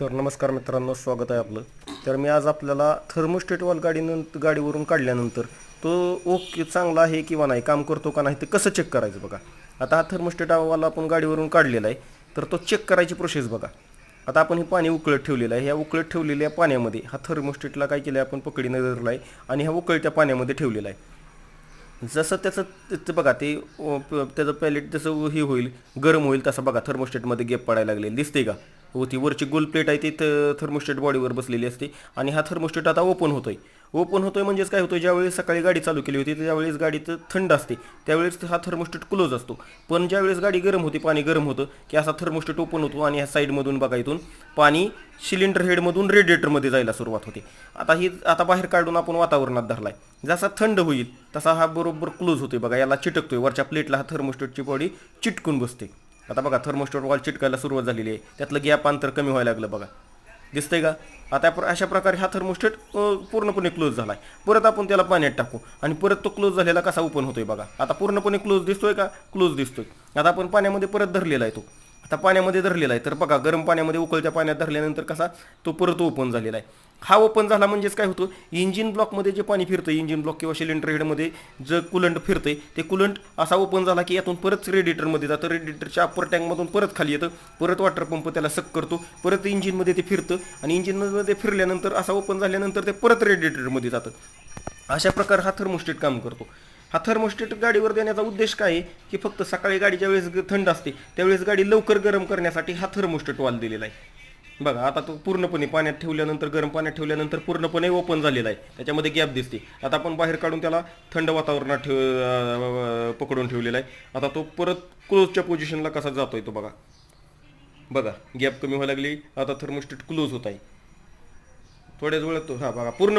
तर नमस्कार मित्रांनो, स्वागत आहे आपलं. तर मी आज आपल्याला थर्मोस्टेट वॉल गाडीवरून काढल्यानंतर तो ओके चांगला आहे किंवा नाही, काम करतो का नाही, ते कसं चेक करायचं बघा. आता हा थर्मोस्टेट वाला आपण गाडीवरून काढलेला आहे, तर तो चेक करायची प्रोसेस बघा. आता आपण हे पाणी उकळत ठेवलेलं आहे. ह्या उकळत ठेवलेल्या पाण्यामध्ये हा थर्मोस्टेटला काय केलं आहे, आपण पकडीने धरला आहे आणि ह्या उकळत्या पाण्यामध्ये ठेवलेला आहे. जसं त्याचं बघा ते त्याचं पॅलेट जसं हे होईल, गरम होईल, तसं बघा थर्मोस्टेटमध्ये गॅप पडायला लागले, दिसते का. हो, ती वरची गोल प्लेट आहे ती थर्मोस्टेट बॉडीवर बसलेली असते आणि हा थर्मोस्टेट आता ओपन होतोय म्हणजेच काय होतं, ज्यावेळेस सकाळी गाडी चालू केली होती त्यावेळेस गाडी तर थंड असते, त्यावेळेस हा थर्मोस्टेट क्लोज असतो. पण ज्यावेळेस गाडी गरम होती, पाणी गरम होतं की असा थर्मोस्टेट ओपन होतो आणि ह्या साईडमधून बघा इथून पाणी सिलेंडर हेडमधून रेडिएटरमध्ये जायला सुरुवात होते. आता बाहेर काढून आपण वातावरणात धरलाय, जसा थंड होईल तसा हा बरोबर क्लोज होतोय बघा, याला चिटकतोय वरच्या प्लेटला, हा थर्मोस्टेटची बॉडी चिटकून बसते. आता बघा थर्मोस्टेट वॉल चिटकायला सुरुवात झालेली आहे, त्यातलं गॅप अंतर कमी व्हायला लागलं बघा, दिसतंय का. आता अशा प्रकारे हा थर्मोस्टेट पूर्णपणे क्लोज झाला आहे. परत आपण त्याला पाण्यात टाकू आणि परत तो क्लोज झालेला कसा ओपन होतोय बघा. आता पूर्णपणे क्लोज दिसतोय का, क्लोज दिसतोय. आता आपण पाण्यामध्ये परत धरलेला आहे तो, आता पाण्यामध्ये धरलेला आहे तर बघा, गरम पाण्यामध्ये उकळत्या पाण्यात धरल्यानंतर कसा तो परत ओपन झालेला आहे. हा ओपन झाला म्हणजेच काय होतं, इंजिन ब्लॉकमध्ये जे पाणी फिरतं, इंजिन ब्लॉक किंवा सिलेंडर हेडमध्ये जे कुलंट फिरतंय ते कुलंट असा ओपन झाला की यातून परत रेडिएटरमध्ये जातं, रेडिएटरच्या अप्पर टँकमधून परत खाली येतं, परत वॉटर पंप त्याला सक करतो, परत इंजिनमध्ये ते फिरतं आणि इंजिनमध्ये फिरल्यानंतर असा ओपन झाल्यानंतर ते परत रेडिएटरमध्ये जातं. अशा प्रकारे हा थर्मोस्टेट काम करतो. हा थर्मोस्टेट गाडीवर देण्याचा उद्देश काय आहे की फक्त सकाळी गाडीच्या वेळेस थंड असते त्यावेळेस गाडी लवकर गरम करण्यासाठी हा थर्मोस्टेट वाल दिलेला आहे. बघा आता तो पूर्णपणे पाण्यात ठेवल्यानंतर, गरम पाण्यात ठेवल्यानंतर पूर्णपणे ओपन झालेला आहे, त्याच्यामध्ये गॅप दिसते. आता आपण बाहेर काढून त्याला थंड वातावरणात पकडून ठेवलेला आहे. आता तो परत क्लोजच्या पोझिशनला कसा जातोय तो बघा, बघा गॅप कमी व्हायला लागली. आता थर्मोस्टेट क्लोज होत आहे थोड्याच वेळात तो, हा बघा पूर्ण